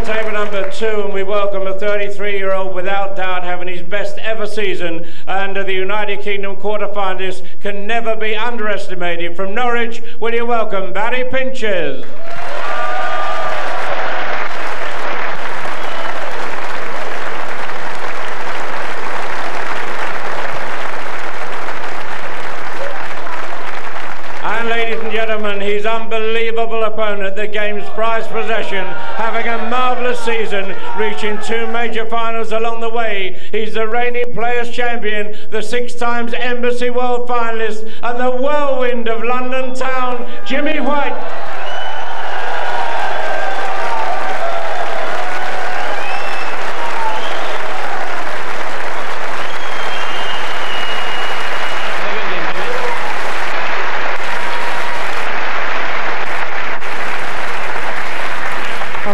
table number 2, and we welcome a 33-year-old without doubt having his best ever season, and the United Kingdom quarter-finalists can never be underestimated. From Norwich, will you welcome Barry Pinches? And ladies and gentlemen, his unbelievable opponent, the game's prized possession, having a marvellous season, reaching 2 major finals along the way. He's the reigning Players' Champion, the 6 times Embassy World Finalist, and the whirlwind of London town, Jimmy White.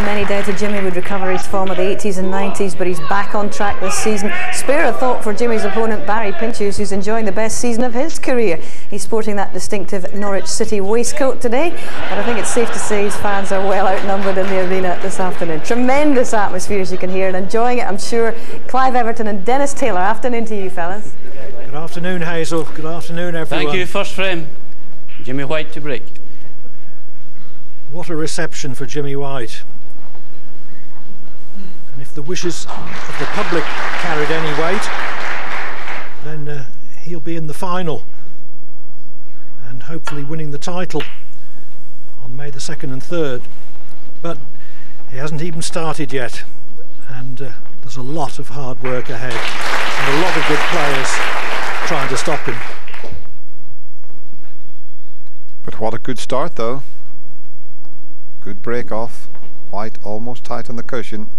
Many doubted Jimmy would recover his form of the 80s and 90s, but he's back on track this season. Spare a thought for Jimmy's opponent Barry Pinches, who's enjoying the best season of his career. He's sporting that distinctive Norwich City waistcoat today, but I think it's safe to say his fans are well outnumbered in the arena this afternoon. Tremendous atmosphere, as you can hear, and enjoying it, I'm sure. Clive, Everton and Dennis Taylor, afternoon to you fellas. Good afternoon, Hazel. Good afternoon, everyone. Thank you. First frame, Jimmy White to break. What a reception for Jimmy White. And if the wishes of the public carried any weight, then he'll be in the final and hopefully winning the title on May the 2nd and 3rd. But he hasn't even started yet, and there's a lot of hard work ahead and a lot of good players trying to stop him. But what a good start though. Good break off. White almost tight on the cushion.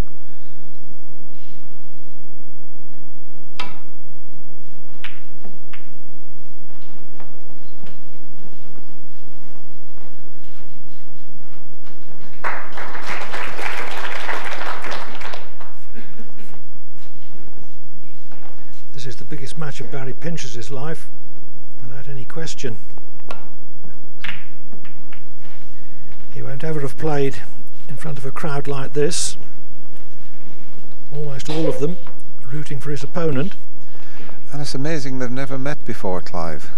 This is the biggest match of Barry Pinches' life, without any question. He won't ever have played in front of a crowd like this, almost all of them rooting for his opponent. And it's amazing they've never met before, Clive.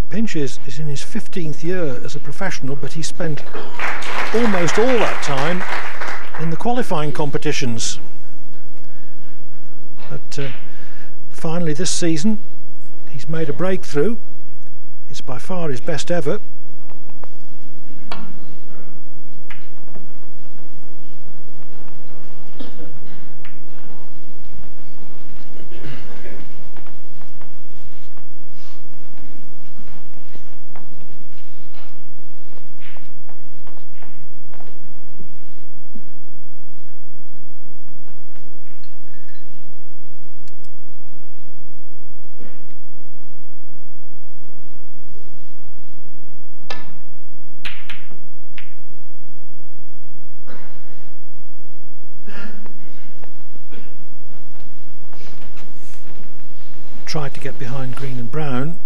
Pinches is in his 15th year as a professional, but he spent almost all that time in the qualifying competitions. But finally this season he's made a breakthrough. It's by far his best ever. Tried to get behind green and brown.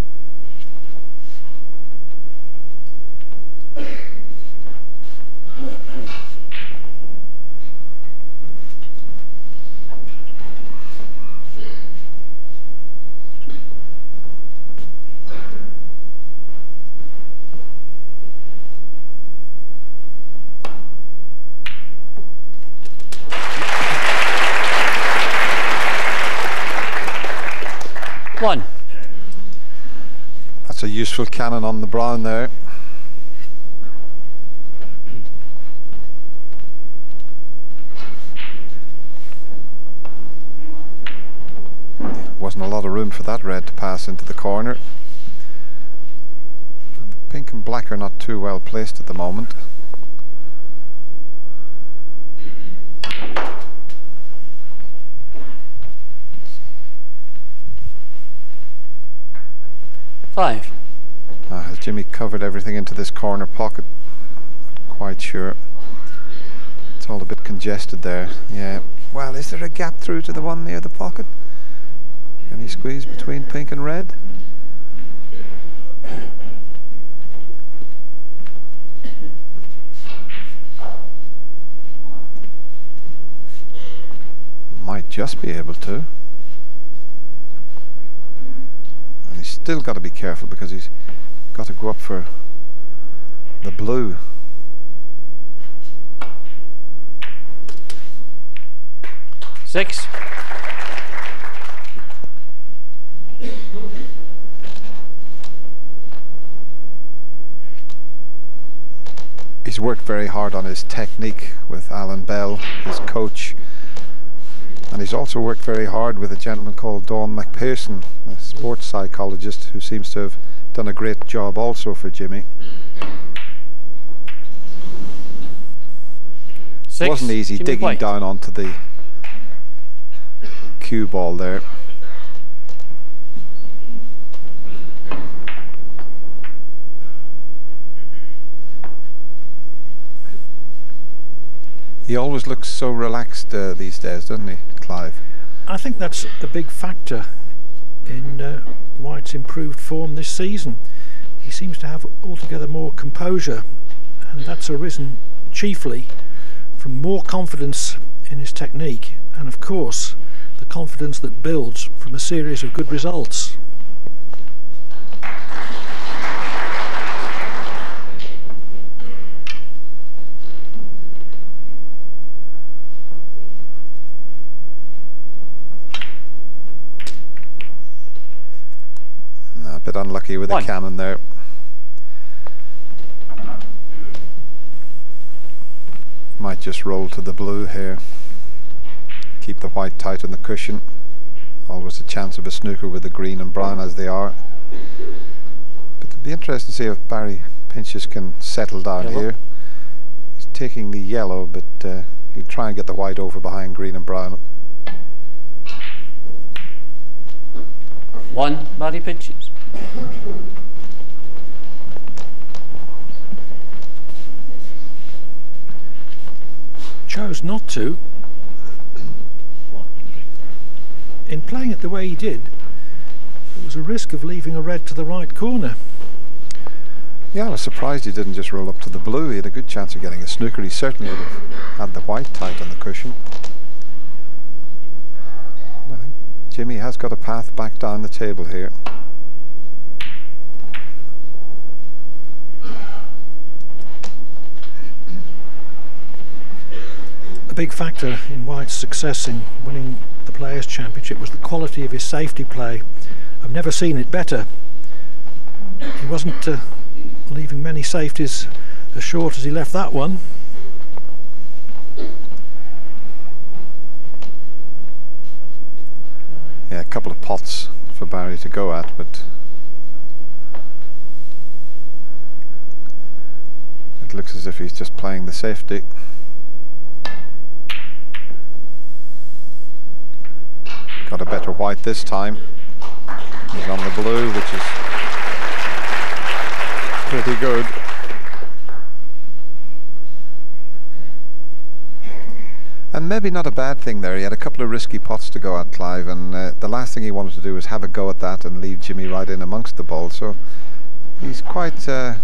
That's a useful cannon on the brown there. Wasn't a lot of room for that red to pass into the corner. And the pink and black are not too well placed at the moment. Five. Has Jimmy covered everything into this corner pocket? Not quite sure. It's all a bit congested there. Yeah. Well, is there a gap through to the one near the pocket? Can he squeeze between pink and red? Might just be able to. And he's still got to be careful because he's got to go up for the blue. Six. He's worked very hard on his technique with Alan Bell, his coach. And he's also worked very hard with a gentleman called Dawn McPherson, a sports psychologist who seems to have done a great job also for Jimmy. It wasn't easy Jimmy digging White. down onto the cue ball there. He always looks so relaxed these days, doesn't he, Clive? I think that's a big factor in White's improved form this season. He seems to have altogether more composure, and that's arisen chiefly from more confidence in his technique and, of course, the confidence that builds from a series of good results. A bit unlucky with the cannon there. Might just roll to the blue here. Keep the white tight on the cushion. Always a chance of a snooker with the green and brown as they are. But it'd be interesting to see if Barry Pinches can settle down here. He's taking the yellow, but he'll try and get the white over behind green and brown. One, Barry Pinches. Chose not to. In playing it the way he did, there was a risk of leaving a red to the right corner. Yeah, I was surprised he didn't just roll up to the blue. He had a good chance of getting a snooker. He certainly would have had the white tight on the cushion. I think Jimmy has got a path back down the table here. A big factor in White's success in winning the Players' Championship was the quality of his safety play. I've never seen it better. He wasn't leaving many safeties as short as he left that one. Yeah, a couple of pots for Barry to go at, but it looks as if he's just playing the safety. Got a better white this time. He's on the blue, which is pretty good. And maybe not a bad thing there. He had a couple of risky pots to go at, Clive, and the last thing he wanted to do was have a go at that and leave Jimmy right in amongst the ball. So he's quite a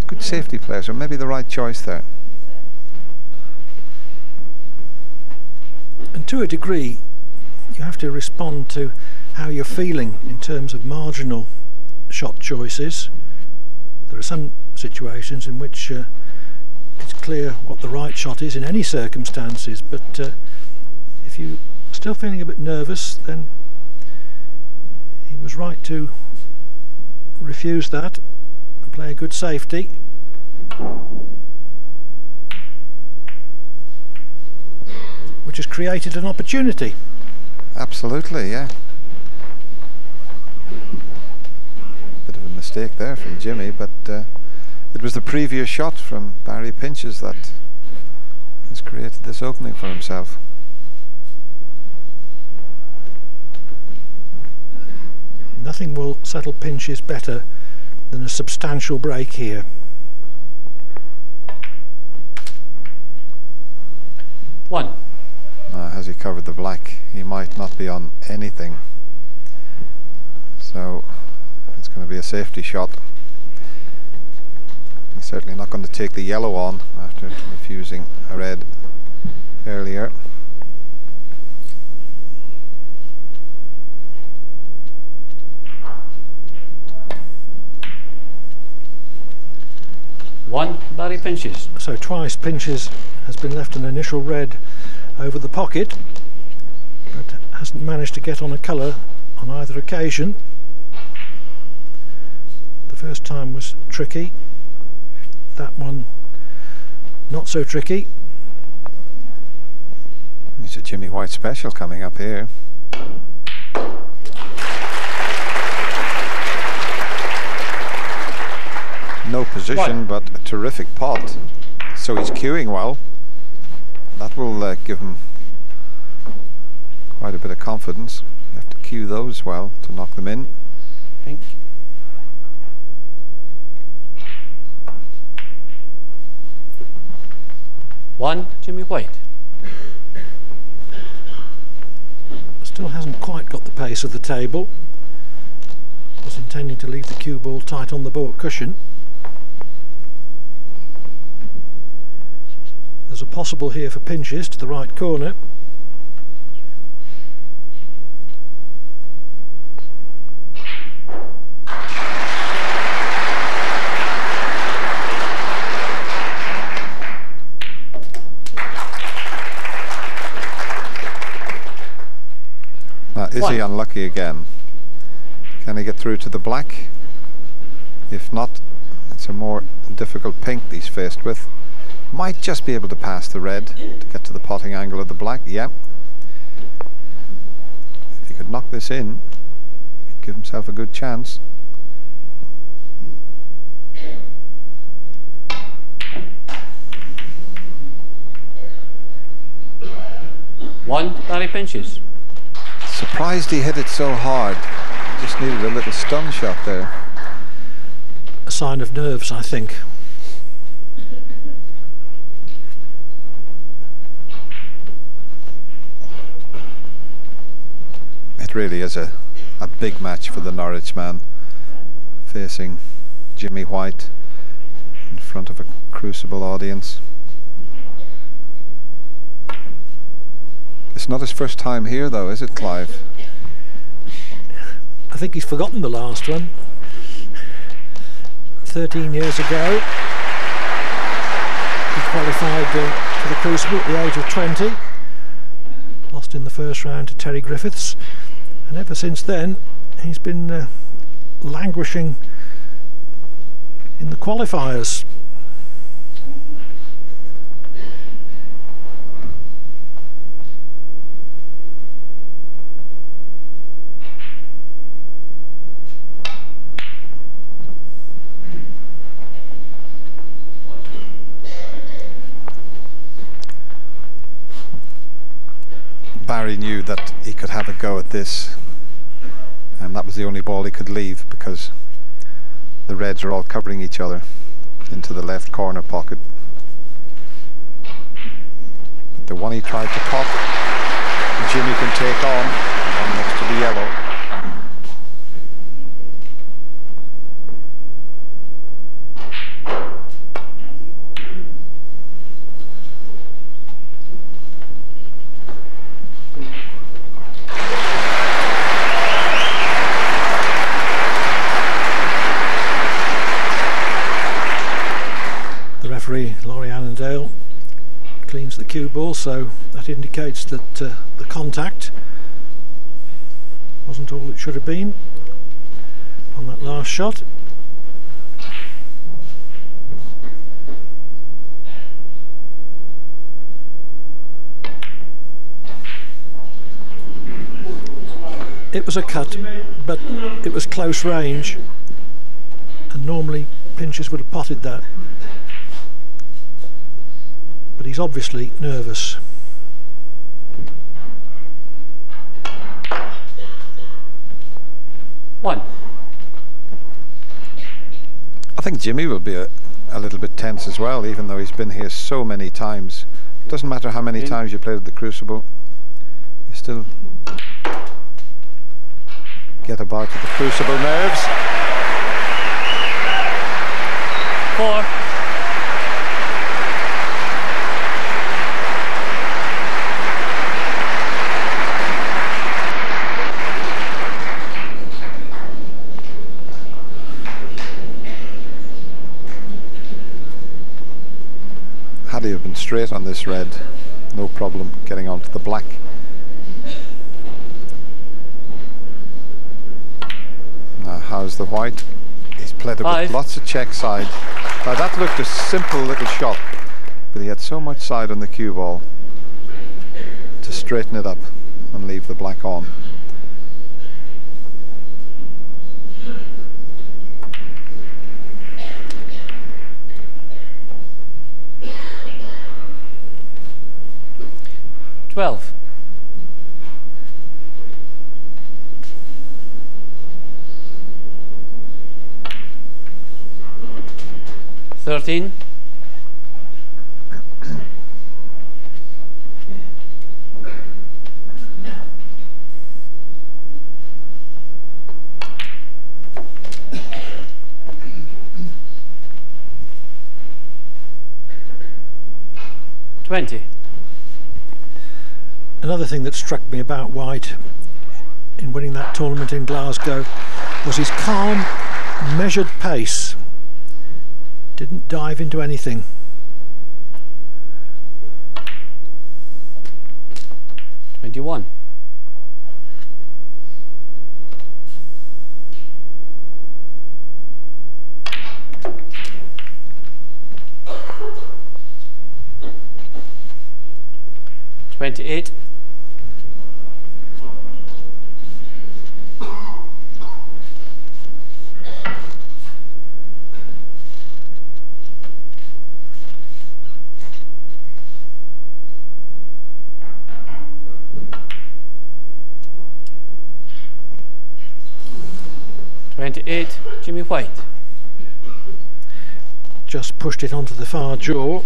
good safety player, so maybe the right choice there. And to a degree, you have to respond to how you're feeling in terms of marginal shot choices. There are some situations in which it's clear what the right shot is in any circumstances, but if you're still feeling a bit nervous, then he was right to refuse that and play a good safety. Which has created an opportunity. Absolutely, yeah. Bit of a mistake there from Jimmy, but it was the previous shot from Barry Pinches that has created this opening for himself. Nothing will settle Pinches better than a substantial break here. 1. Now, has he covered the black? He might not be on anything. So it's going to be a safety shot. He's certainly not going to take the yellow on after refusing a red earlier. One, Barry pinches. So twice Pinches has been left an initial red over the pocket, but hasn't managed to get on a colour on either occasion. The first time was tricky, that one not so tricky. It's a Jimmy White special coming up here. No position, but a terrific pot. So he's cueing well. That will give him quite a bit of confidence. You have to cue those well to knock them in. Pink. One, Jimmy White. Still hasn't quite got the pace of the table. Was intending to leave the cue ball tight on the ball cushion. There's a possible here for Pinches to the right corner. Now, is he unlucky again? Can he get through to the black? If not, it's a more difficult pink he's faced with. Might just be able to pass the red to get to the potting angle of the black. Yeah. If he could knock this in, he'd give himself a good chance. One, Barry pinches. Surprised he hit it so hard. Just needed a little stun shot there. A sign of nerves, I think. It really is a big match for the Norwich man, facing Jimmy White in front of a Crucible audience. It's not his first time here though, is it, Clive? I think he's forgotten the last one. 13 years ago he qualified for the Crucible at the age of 20, lost in the first round to Terry Griffiths, and ever since then he's been languishing in the qualifiers. Barry knew that he could have a go at this, and that was the only ball he could leave because the reds are all covering each other into the left corner pocket. But the one he tried to pot, Jimmy can take on, one next to the yellow. Referee Lawrie Annandale cleans the cue ball, so that indicates that the contact wasn't all it should have been on that last shot. It was a cut, but it was close range, and normally Pinches would have potted that. But he's obviously nervous. One. I think Jimmy will be a little bit tense as well, even though he's been here so many times Doesn't matter how many times you played at the Crucible, you still get a bout of the Crucible nerves. 4. Had he have been straight on this red, no problem getting onto the black. Now how's the white? He's played it with lots of check side. Now that looked a simple little shot, but he had so much side on the cue ball to straighten it up and leave the black on. $12. 13. 20. Another thing that struck me about White in winning that tournament in Glasgow was his calm, measured pace. Didn't dive into anything. $21. 28. 28, Jimmy White. Just pushed it onto the far jaw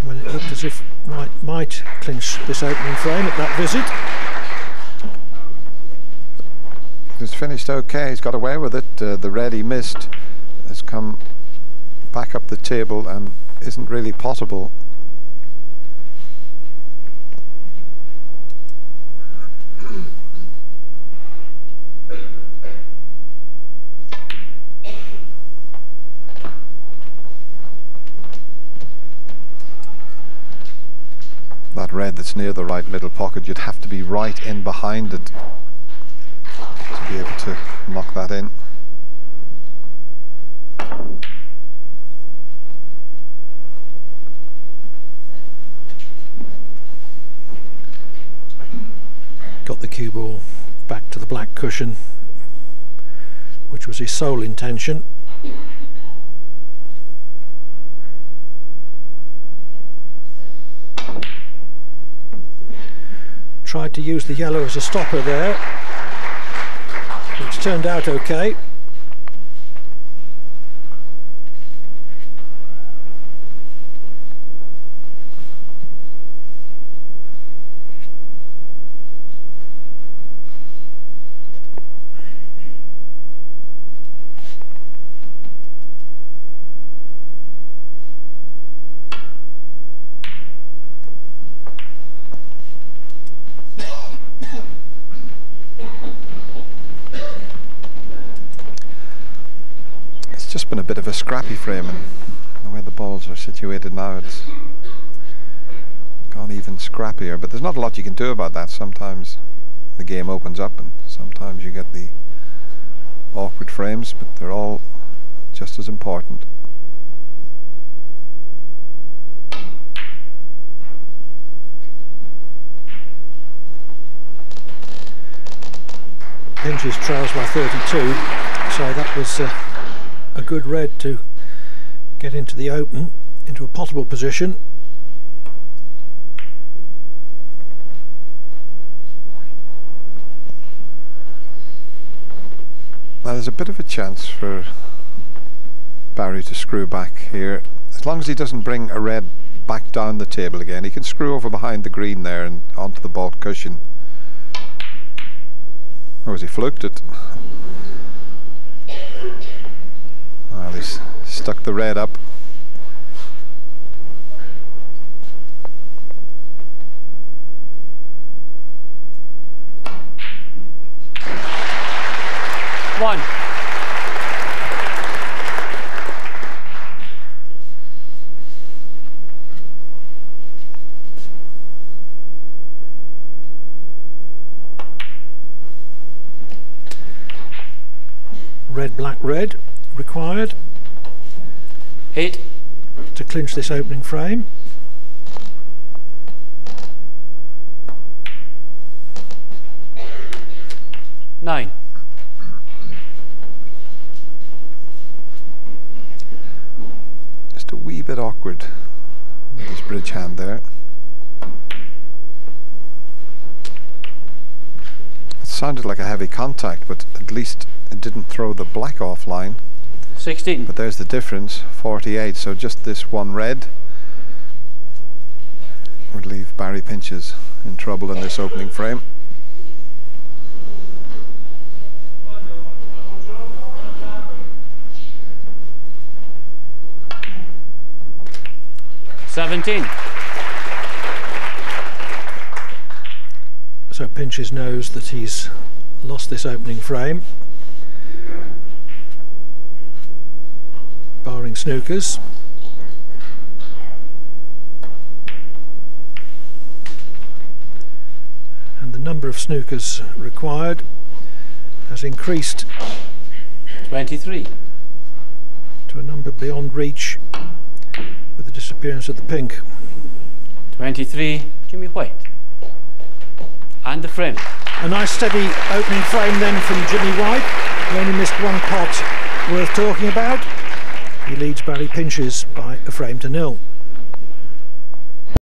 when it looked as if White might clinch this opening frame at that visit. It's finished okay, he's got away with it. The red he missed has come back up the table and isn't really possible. That red that's near the right middle pocket, you'd have to be right in behind it to be able to knock that in. Got the cue ball back to the black cushion, which was his sole intention. Tried to use the yellow as a stopper there, which turned out okay. Been a bit of a scrappy frame, and the way the balls are situated now, it's gone even scrappier, but there's not a lot you can do about that. Sometimes the game opens up and sometimes you get the awkward frames, but they're all just as important. Pinches trails by 32, so that was a good red to get into the open, into a potable position. Now there's a bit of a chance for Barry to screw back here, as long as he doesn't bring a red back down the table again. He can screw over behind the green there and onto the baulk cushion. Or has he fluked it? Well, he's stuck the red up. One. Red, black, red required 8. to clinch this opening frame. Nine. Just a wee bit awkward with his bridge hand there. It sounded like a heavy contact, but at least it didn't throw the black offline. 16. But there's the difference, 48. So just this one red would leave Barry Pinches in trouble in this opening frame. So Pinches knows that he's lost this opening frame, barring snookers. And the number of snookers required has increased 23. to a number beyond reach with the disappearance of the pink. 23. Jimmy White. And the frame. A nice steady opening frame then from Jimmy White. He only missed one pot worth talking about. He leads Barry Pinches by a frame to 0.